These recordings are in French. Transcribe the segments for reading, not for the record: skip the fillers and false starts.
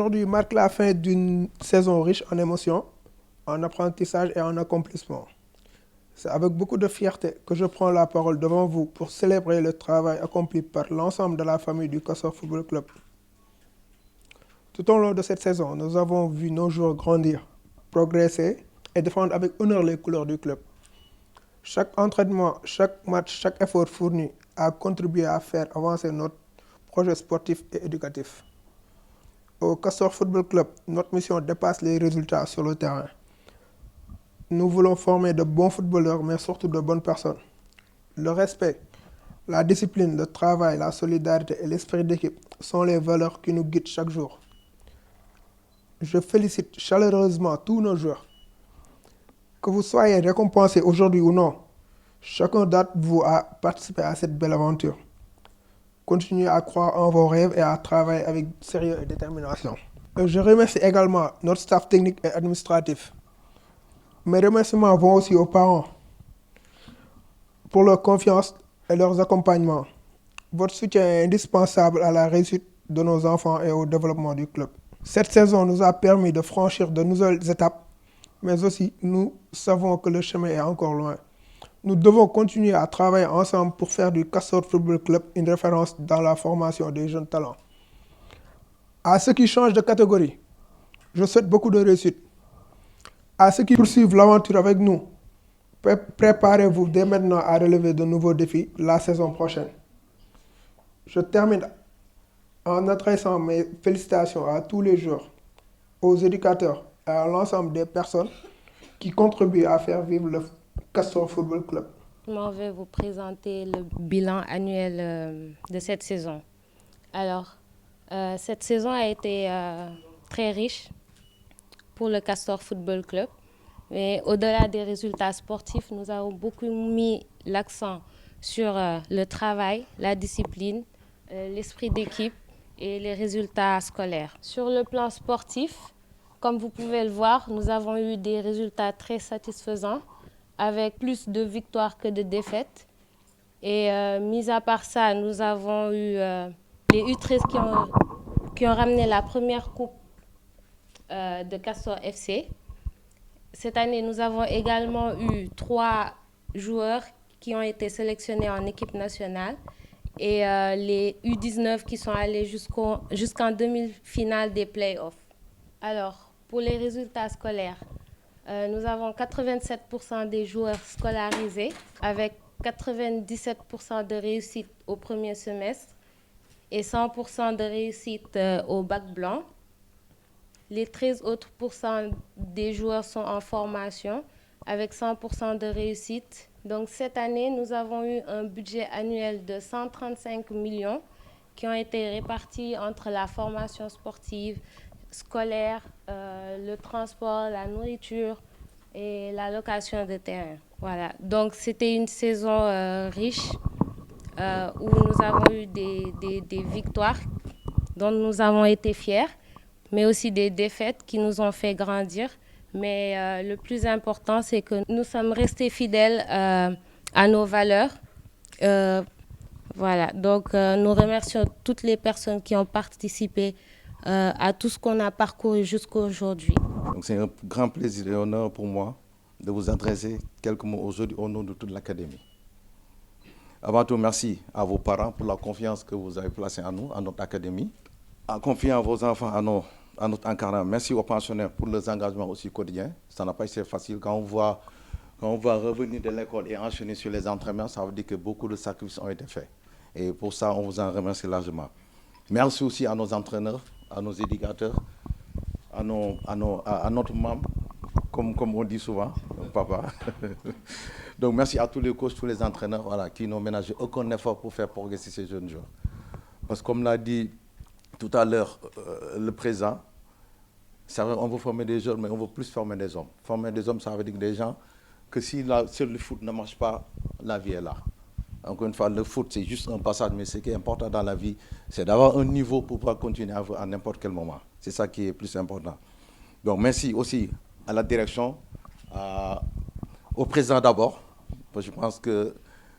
Aujourd'hui marque la fin d'une saison riche en émotions, en apprentissage et en accomplissement. C'est avec beaucoup de fierté que je prends la parole devant vous pour célébrer le travail accompli par l'ensemble de la famille du Castor Football Club. Tout au long de cette saison, nous avons vu nos joueurs grandir, progresser et défendre avec honneur les couleurs du club. Chaque entraînement, chaque match, chaque effort fourni a contribué à faire avancer notre projet sportif et éducatif. Au Castor Football Club, notre mission dépasse les résultats sur le terrain. Nous voulons former de bons footballeurs, mais surtout de bonnes personnes. Le respect, la discipline, le travail, la solidarité et l'esprit d'équipe sont les valeurs qui nous guident chaque jour. Je félicite chaleureusement tous nos joueurs. Que vous soyez récompensés aujourd'hui ou non, chacun d'entre vous a participé à cette belle aventure. Continuez à croire en vos rêves et à travailler avec sérieux et détermination. Je remercie également notre staff technique et administratif. Mes remerciements vont aussi aux parents pour leur confiance et leurs accompagnements. Votre soutien est indispensable à la réussite de nos enfants et au développement du club. Cette saison nous a permis de franchir de nouvelles étapes, mais aussi nous savons que le chemin est encore loin. Nous devons continuer à travailler ensemble pour faire du Castor Football Club une référence dans la formation des jeunes talents. À ceux qui changent de catégorie, je souhaite beaucoup de réussite. À ceux qui poursuivent l'aventure avec nous, préparez-vous dès maintenant à relever de nouveaux défis la saison prochaine. Je termine en adressant mes félicitations à tous les joueurs, aux éducateurs et à l'ensemble des personnes qui contribuent à faire vivre le Castor Football Club. Je vais vous présenter le bilan annuel de cette saison. Alors, cette saison a été très riche pour le Castor Football Club. Mais au-delà des résultats sportifs, nous avons beaucoup mis l'accent sur le travail, la discipline, l'esprit d'équipe et les résultats scolaires. Sur le plan sportif, comme vous pouvez le voir, nous avons eu des résultats très satisfaisants avec plus de victoires que de défaites. Et mis à part ça, nous avons eu les U13 qui ont ramené la première coupe de Castor FC. Cette année, nous avons également eu 3 joueurs qui ont été sélectionnés en équipe nationale et les U19 qui sont allés jusqu'en demi-finale des playoffs. Alors, pour les résultats scolaires, nous avons 87% des joueurs scolarisés avec 97% de réussite au premier semestre et 100% de réussite au bac blanc. Les 13 autres pourcents des joueurs sont en formation avec 100% de réussite. Donc cette année, nous avons eu un budget annuel de 135 millions qui ont été répartis entre la formation sportive, scolaire, le transport, la nourriture et la location de terrain. Voilà. Donc c'était une saison riche où nous avons eu des victoires dont nous avons été fiers, mais aussi des défaites qui nous ont fait grandir. Mais le plus important, c'est que nous sommes restés fidèles à nos valeurs. Voilà, donc nous remercions toutes les personnes qui ont participé à tout ce qu'on a parcouru jusqu'à aujourd'hui. C'est un grand plaisir et honneur pour moi de vous adresser quelques mots aujourd'hui au nom de toute l'Académie. Avant tout, merci à vos parents pour la confiance que vous avez placée en nous, à notre Académie. En confiant vos enfants à notre encadrement. Merci aux pensionnaires pour leurs engagements aussi quotidiens. Ça n'a pas été facile. Quand on va revenir de l'école et enchaîner sur les entraînements, ça veut dire que beaucoup de sacrifices ont été faits. Et pour ça, on vous en remercie largement. Merci aussi à nos entraîneurs, à nos éducateurs, à notre membre, comme on dit souvent, papa. Donc merci à tous les coachs, tous les entraîneurs voilà, qui n'ont ménagé aucun effort pour faire progresser ces jeunes joueurs. Parce que comme l'a dit tout à l'heure le président, c'est vrai, on veut former des jeunes, mais on veut plus former des hommes. Former des hommes, ça veut dire des gens que si le foot ne marche pas, la vie est là. Encore une fois, le foot, c'est juste un passage, mais ce qui est important dans la vie, c'est d'avoir un niveau pour pouvoir continuer à n'importe quel moment. C'est ça qui est plus important. Donc merci aussi à la direction, au président d'abord. Je pense que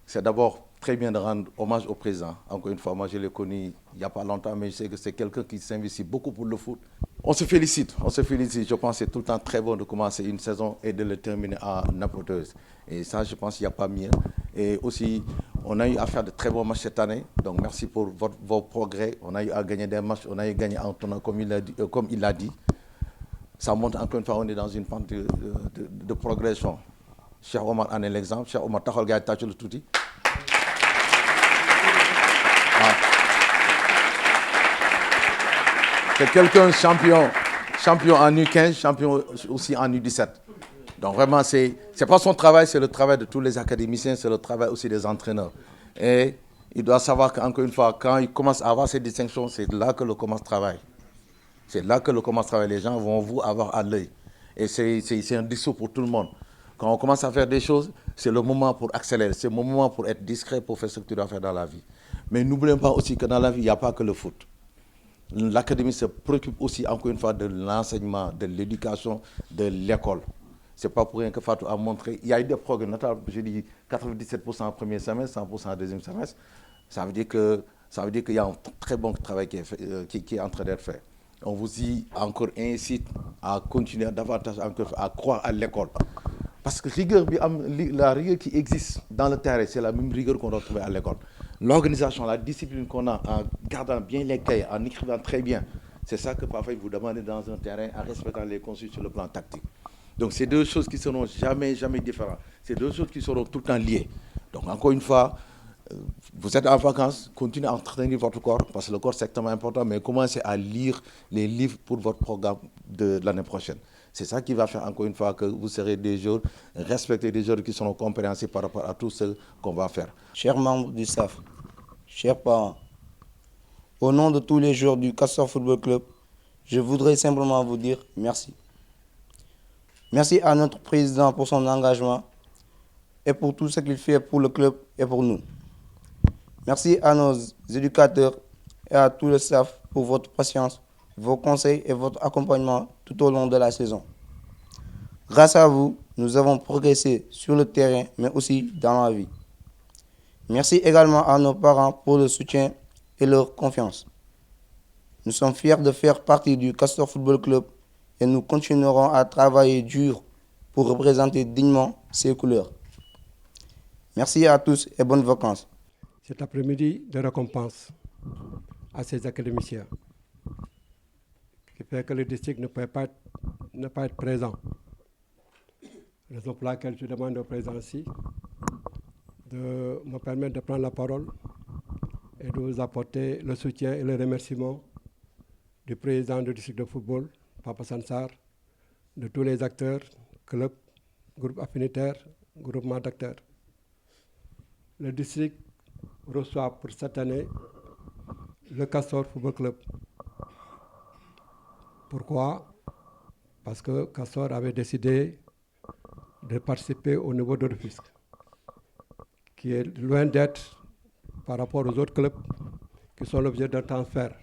c'est d'abord très bien de rendre hommage au président. Encore une fois, moi je l'ai connu il n'y a pas longtemps, mais je sais que c'est quelqu'un qui s'investit beaucoup pour le foot. On se félicite, on se félicite. Je pense que c'est tout le temps très bon de commencer une saison et de le terminer en apothéose. Et ça, je pense qu'il n'y a pas mieux. Et aussi, on a eu à faire de très bons matchs cette année. Donc merci pour vos progrès. On a eu à gagner des matchs, on a eu à gagner en tournant comme il l'a dit. Ça montre encore une fois on est dans une pente de progression. Cheikh Omar en est l'exemple. Cheikh Omar taxal gars tàccu le tuuti. C'est quelqu'un champion en U15, champion aussi en U17. Donc vraiment, c'est pas son travail, c'est le travail de tous les académiciens, c'est le travail aussi des entraîneurs. Et il doit savoir qu'encore une fois, quand il commence à avoir ces distinctions, c'est là que le commence travail. C'est là que le commence travail. Les gens vont vous avoir à l'œil. Et c'est un discours pour tout le monde. Quand on commence à faire des choses, c'est le moment pour accélérer, c'est le moment pour être discret, pour faire ce que tu dois faire dans la vie. Mais n'oublions pas aussi que dans la vie, il n'y a pas que le foot. L'académie se préoccupe aussi, encore une fois, de l'enseignement, de l'éducation, de l'école. Ce n'est pas pour rien que Fatou a montré. Il y a eu des progrès notables, je dis 97% en premier semestre, 100% en deuxième semestre. Ça veut dire qu'il y a un très bon travail qui est en train d'être fait. On vous y encore incite à continuer davantage à croire à l'école. Parce que la rigueur qui existe dans le terrain, c'est la même rigueur qu'on doit trouver à l'école. L'organisation, la discipline qu'on a en gardant bien les cahiers, en écrivant très bien, c'est ça que parfois vous demandez dans un terrain en respectant les consignes sur le plan tactique. Donc c'est deux choses qui ne seront jamais différentes. C'est deux choses qui seront tout le temps liées. Donc encore une fois, vous êtes en vacances, continuez à entraîner votre corps, parce que le corps c'est extrêmement important, mais commencez à lire les livres pour votre programme de l'année prochaine. C'est ça qui va faire encore une fois que vous serez des joueurs respectés, des joueurs qui seront compréhensifs par rapport à tout ce qu'on va faire. Chers membres du staff, chers parents, au nom de tous les joueurs du Castor Football Club, je voudrais simplement vous dire merci. Merci à notre président pour son engagement et pour tout ce qu'il fait pour le club et pour nous. Merci à nos éducateurs et à tout le staff pour votre patience, vos conseils et votre accompagnement tout au long de la saison. Grâce à vous, nous avons progressé sur le terrain, mais aussi dans la vie. Merci également à nos parents pour le soutien et leur confiance. Nous sommes fiers de faire partie du Castor Football Club et nous continuerons à travailler dur pour représenter dignement ses couleurs. Merci à tous et bonnes vacances. Cet après-midi de récompense à ces académiciens qui fait que le district ne peut pas être présent. Raison pour laquelle je demande au président ici de me permettre de prendre la parole et de vous apporter le soutien et le remerciement du président du district de football, Papa Sansar, de tous les acteurs, clubs, groupes affinitaires, groupements d'acteurs. Le district reçoit pour cette année le Castor Football Club. Pourquoi? Parce que Castor avait décidé de participer au niveau de Rufisque, qui est loin d'être par rapport aux autres clubs qui sont l'objet d'un transfert.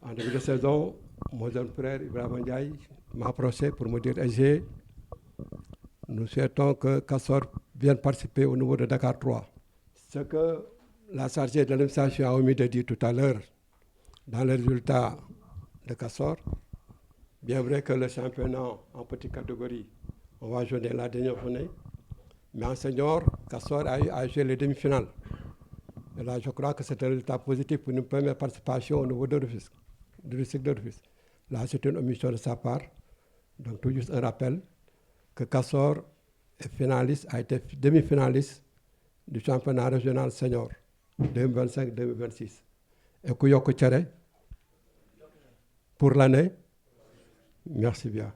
En début de saison, mon jeune frère Ibrahim Ndiaye m'a approché pour me dire EG, nous souhaitons que Castor vienne participer au niveau de Dakar 3. Ce que la chargée de l'administration a omis de dire tout à l'heure dans les résultats de Castor, bien vrai que le championnat en petite catégorie, on va jouer la dernière journée, mais en senior, Castor a joué les demi-finales. Et là, je crois que c'est un résultat positif pour une première participation au niveau de Rufisque, du district de Rufisque. Là, c'est une omission de sa part. Donc, tout juste un rappel que Castor est finaliste, a été demi-finaliste du championnat régional senior 2025-2026. Et Kouyoko Tchare, pour l'année, merci bien.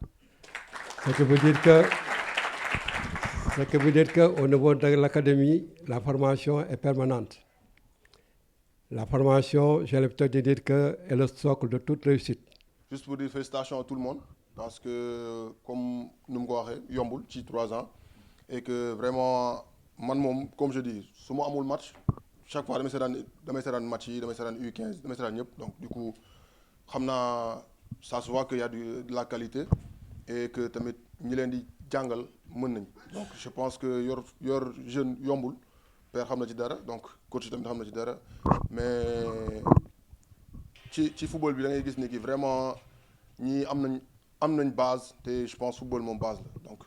Ce qui veut dire qu'au niveau de l'académie, la formation est permanente. La formation, j'ai l'habitude de dire qu'elle est le socle de toute réussite. Juste pour dire félicitations à tout le monde, parce que, comme nous l'avons dit, Yomboul, 3 ans, et que vraiment, comme je dis, si moi j'ai match, chaque fois, je suis un match, je suis un U15, je suis un donc du coup, ça se voit qu'il y a de la qualité et que tamit ñi leen di jàngal mën nañ donc je pense que yor jeune yombul père xam na ci dara donc coach tamit xam na ci dara mais ci football bi da ngay gis ni ki vraiment ñii am nañ base te je pense football moom base la donc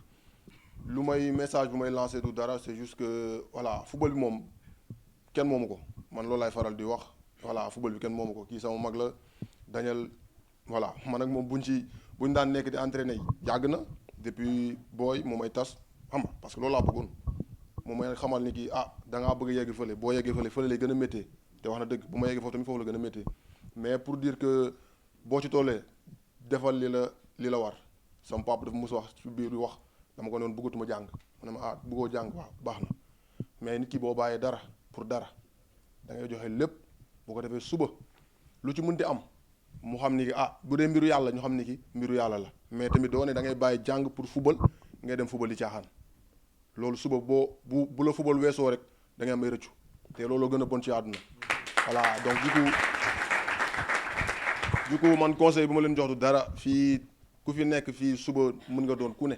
lu may message bu may lancé du dara c'est juste que voilà football bi moom kenn moomu ko man loolu laay faral di wax voilà football bi kenn moomu ko kii sama mag la Daniel voilà man ak moom buñ daan nekk di entraîner yàgg na depuis booy moom ay tas xam nga parce que loolu laa bëggoon moom may xamal ni kii da ngaa bëgg a yegg fële boo yeggee fële lay gën a méttee te wax na dëgg bu ma yeggee foofu tamit foofu la gën a méttee mais pour dire que boo ci tollee defal li la war sama papa dafa mos wax ci biir di wax dama ko noonu bëggatuma jàng mu ne ma bëggoo jàng waaw baax na mais nit ki boo bàyyee dara pour dara da ngay joxe lépp bu ko defee suba lu ci mënti am mu xam ni ki bu dee mbiru yàlla ñu xam ni ki mbiru yàlla la mais tamit doo ne da ngay bàyyi jàng pour football ngay dem football di caaxaan loolu suba bu la football weesoo rek da ngay am ay rëccu te loolu gën a bon ci àdduna voilà donc du coup man conseil bu ma leen jox du dara fii ku fi nekk fii suba mën nga doon ku ne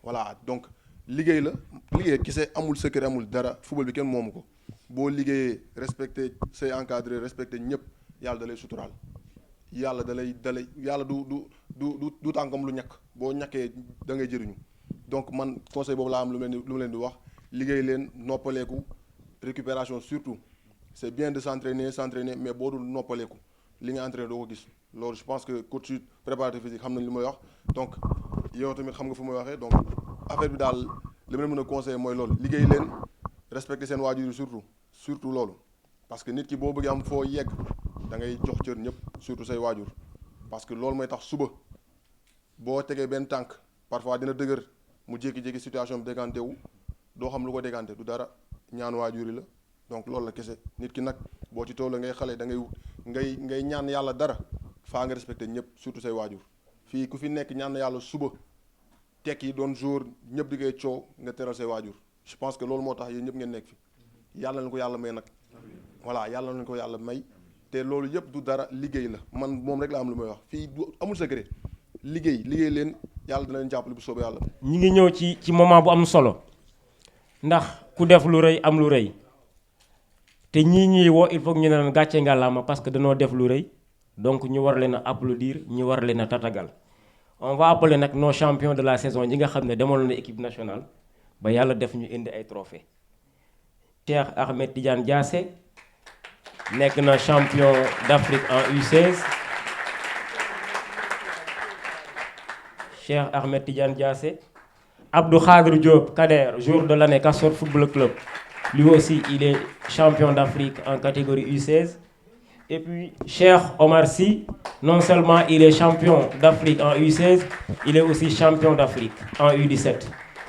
voilà donc liggéey kese amul secret amul dara football bi kenn moomu ko boo liggéeyee respecté say encadré respecté ñëpp yàlla da lay suturaal yàlla da lay yàlla du tànkam lu ñàkk boo ñàkkee da ngay jëriñu donc man conseil boobu laa am lu ma leen di wax liggéey leen noppaleeku récupération surtout c'est bien de s'entraîner mais boo dul noppaleeku li nga entraîné doo ko gis loolu je pense que coach préparateur physique xam nañ li may wax donc yow tamit xam nga fu may waxee donc affaire bi daal li ma leen mën a conseiller mooy loolu liggéey leen respecter seen waajur yi surtout loolu parce que nit ki boo bëggee am foo yegg da ngay jox cër ñëpp surtout say waajur parce que loolu mooy tax suba boo tegee benn tànk parfois dina dëgër mu jékki-jékki situation bi décanté wu doo xam lu ko décanté du dara ñaan waajur yi la donc loolu la kese nit ki nag boo ci toll ngay xale da ngay ñaan yàlla dara faa nga respecté ñëpp surtout say waajur fii ku fi nekk ñaan yàlla suba tekki doon jour ñëpp di koy coow nga teral say waajur je pense que loolu moo tax yéen ñëpp ngeen nekk fi yàlla nañu ko yàlla may nag voilà yàlla nañu ko yàlla may te loolu yëpp du dara liggéey la man moom rek la am lu may wax fii du amul secret liggéey leen yàlla dina leen jàppale bu soobee yàlla. ñi ngi ñëw ci moment bu am solo ndax ku def lu rëy am lu rëy te ñii ñuy woo il faut que ñu ne leen gàcce ngàllaama parce que dañoo def lu rëy donc ñu war leen a applaudir ñu war leen a tatagal on va appeler nag nos champions de la saison ñi nga xam ne demoon na équipe nationale ba yàlla def ñu indi ay trophées Cheikh Ahmed Tidiane Diassé nekk na champion d'Afrique en U16 Cheikh Ahmed Tidiane Diassé Abdou Khadr Diop Kader joueur de l'année Castor Football Club lui aussi il est champion d'Afrique en catégorie U16 et puis Cheikh Omar Sy non seulement il est champion d'Afrique en U16 il est aussi champion d'Afrique en U17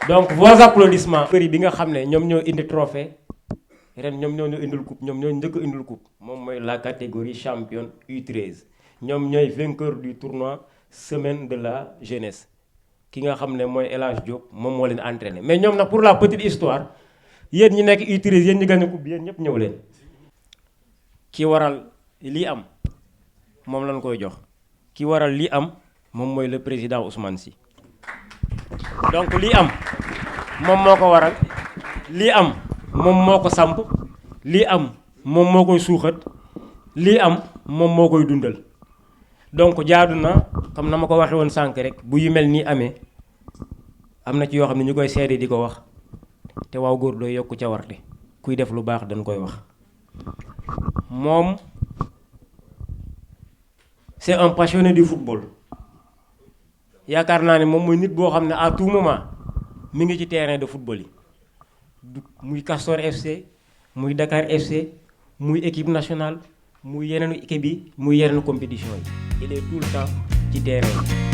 donc vos applaudissements bëri bi nga xam ne ñoom ñoo indi trophée ren ñoom ñoo ñu indil coupe ñoom ñoo njëkk a indil coupe moom mooy la catégorie championne U13 ñoom ñooy vainqueur du tournoi semaine de la jeunesse ki nga xam ne mooy El Hadj Diop moom moo leen entraîné mais ñoom nag pour la petite histoire yéen ñi nekk U13 yéen ñi gagné coupe bi yéen ñëpp ñëw leen ki waral lii am moom lañ koy jox ki waral lii am moom mooy le président Ousmane Sy donc lii am moom moo ko waral lii am moom moo ko samp lii am moom moo koy suuxat lii am moom moo koy dundal donc jaadu na comme na ma ko waxee woon sànq rek bu yu mel nii amee am na ci yoo xam ne ñu koy seede di ko wax te waaw góor dooy yokku ca warte kuy def lu baax dañ koy wax moom c'est un passionné du football yaakaar naa ne moom mooy nit boo xam ne à tout moment mi ngi ci terrain de football yi muy Castor FC muy Dakar FC muy équipe nationale muy yeneen équipe yi muy yeneen compétition yi il est tout le temps ci terrain yi